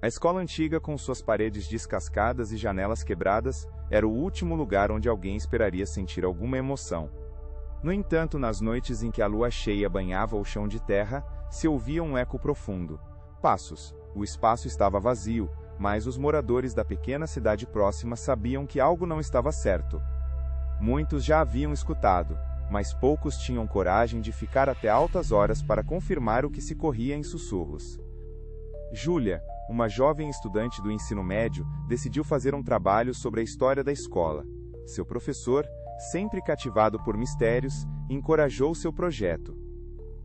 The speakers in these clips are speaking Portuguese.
A escola antiga, com suas paredes descascadas e janelas quebradas, era o último lugar onde alguém esperaria sentir alguma emoção. No entanto, nas noites em que a lua cheia banhava o chão de terra, se ouvia um eco profundo. Passos. O espaço estava vazio, mas os moradores da pequena cidade próxima sabiam que algo não estava certo. Muitos já haviam escutado, mas poucos tinham coragem de ficar até altas horas para confirmar o que se corria em sussurros. Júlia, uma jovem estudante do ensino médio, decidiu fazer um trabalho sobre a história da escola. Seu professor, sempre cativado por mistérios, encorajou seu projeto.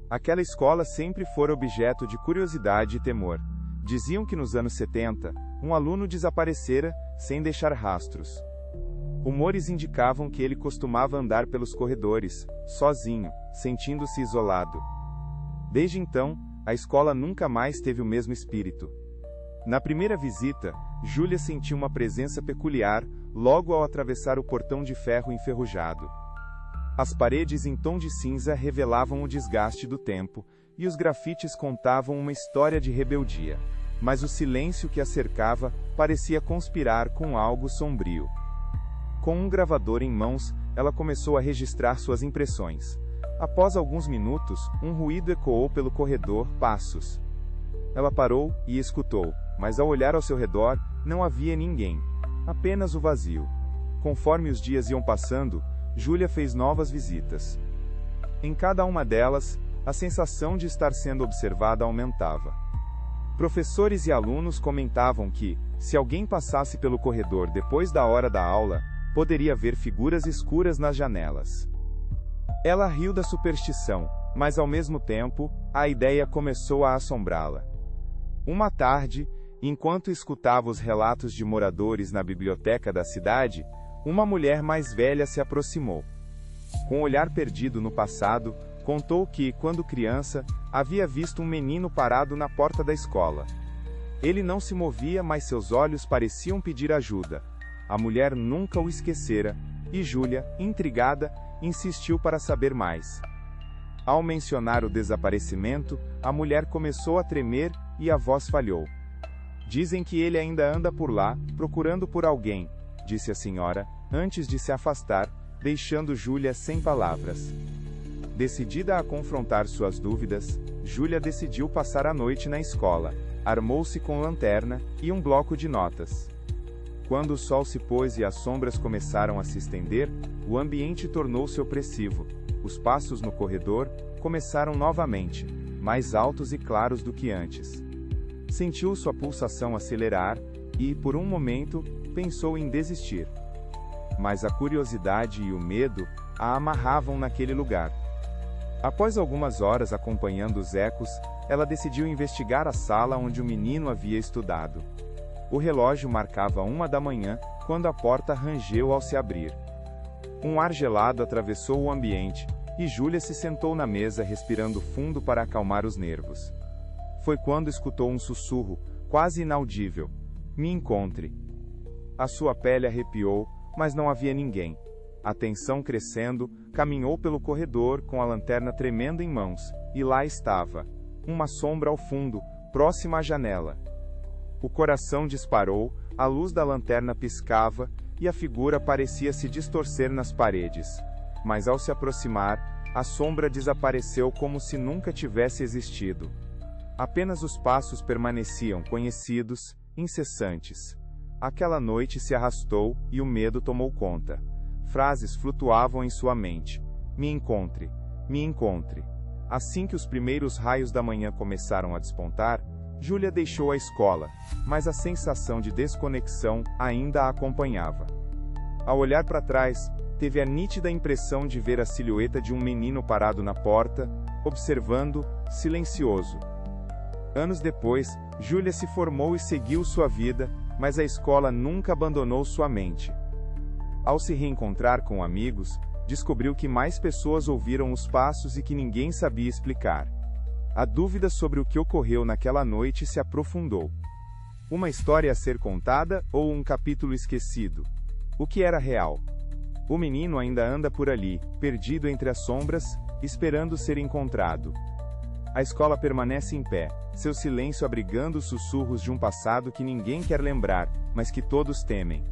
Aquela escola sempre fora objeto de curiosidade e temor. Diziam que nos anos 70, um aluno desaparecera, sem deixar rastros. Rumores indicavam que ele costumava andar pelos corredores, sozinho, sentindo-se isolado. Desde então, a escola nunca mais teve o mesmo espírito. Na primeira visita, Júlia sentiu uma presença peculiar, logo ao atravessar o portão de ferro enferrujado. As paredes em tom de cinza revelavam o desgaste do tempo, e os grafites contavam uma história de rebeldia. Mas o silêncio que a cercava parecia conspirar com algo sombrio. Com um gravador em mãos, ela começou a registrar suas impressões. Após alguns minutos, um ruído ecoou pelo corredor, passos. Ela parou e escutou, mas ao olhar ao seu redor, não havia ninguém. Apenas o vazio. Conforme os dias iam passando, Júlia fez novas visitas. Em cada uma delas, a sensação de estar sendo observada aumentava. Professores e alunos comentavam que, se alguém passasse pelo corredor depois da hora da aula, poderia ver figuras escuras nas janelas. Ela riu da superstição, mas ao mesmo tempo, a ideia começou a assombrá-la. Uma tarde, enquanto escutava os relatos de moradores na biblioteca da cidade, uma mulher mais velha se aproximou. Com o olhar perdido no passado, contou que, quando criança, havia visto um menino parado na porta da escola. Ele não se movia, mas seus olhos pareciam pedir ajuda. A mulher nunca o esquecera, e Júlia, intrigada, insistiu para saber mais. Ao mencionar o desaparecimento, a mulher começou a tremer e a voz falhou. Dizem que ele ainda anda por lá, procurando por alguém, disse a senhora, antes de se afastar, deixando Júlia sem palavras. Decidida a confrontar suas dúvidas, Júlia decidiu passar a noite na escola. Armou-se com lanterna e um bloco de notas. Quando o sol se pôs e as sombras começaram a se estender, o ambiente tornou-se opressivo. Os passos no corredor começaram novamente, mais altos e claros do que antes. Sentiu sua pulsação acelerar e, por um momento, pensou em desistir. Mas a curiosidade e o medo a amarravam naquele lugar. Após algumas horas acompanhando os ecos, ela decidiu investigar a sala onde o menino havia estudado. O relógio marcava 1 da manhã, quando a porta rangeu ao se abrir. Um ar gelado atravessou o ambiente, e Júlia se sentou na mesa respirando fundo para acalmar os nervos. Foi quando escutou um sussurro, quase inaudível. Me encontre. A sua pele arrepiou, mas não havia ninguém. A tensão crescendo, caminhou pelo corredor com a lanterna tremendo em mãos, e lá estava. Uma sombra ao fundo, próxima à janela. O coração disparou, a luz da lanterna piscava, e a figura parecia se distorcer nas paredes. Mas ao se aproximar, a sombra desapareceu como se nunca tivesse existido. Apenas os passos permaneciam conhecidos, incessantes. Aquela noite se arrastou, e o medo tomou conta. Frases flutuavam em sua mente. Me encontre. Me encontre. Assim que os primeiros raios da manhã começaram a despontar, Júlia deixou a escola, mas a sensação de desconexão ainda a acompanhava. Ao olhar para trás, teve a nítida impressão de ver a silhueta de um menino parado na porta, observando, silencioso. Anos depois, Júlia se formou e seguiu sua vida, mas a escola nunca abandonou sua mente. Ao se reencontrar com amigos, descobriu que mais pessoas ouviram os passos e que ninguém sabia explicar. A dúvida sobre o que ocorreu naquela noite se aprofundou. Uma história a ser contada ou um capítulo esquecido? O que era real? O menino ainda anda por ali, perdido entre as sombras, esperando ser encontrado. A escola permanece em pé, seu silêncio abrigando os sussurros de um passado que ninguém quer lembrar, mas que todos temem.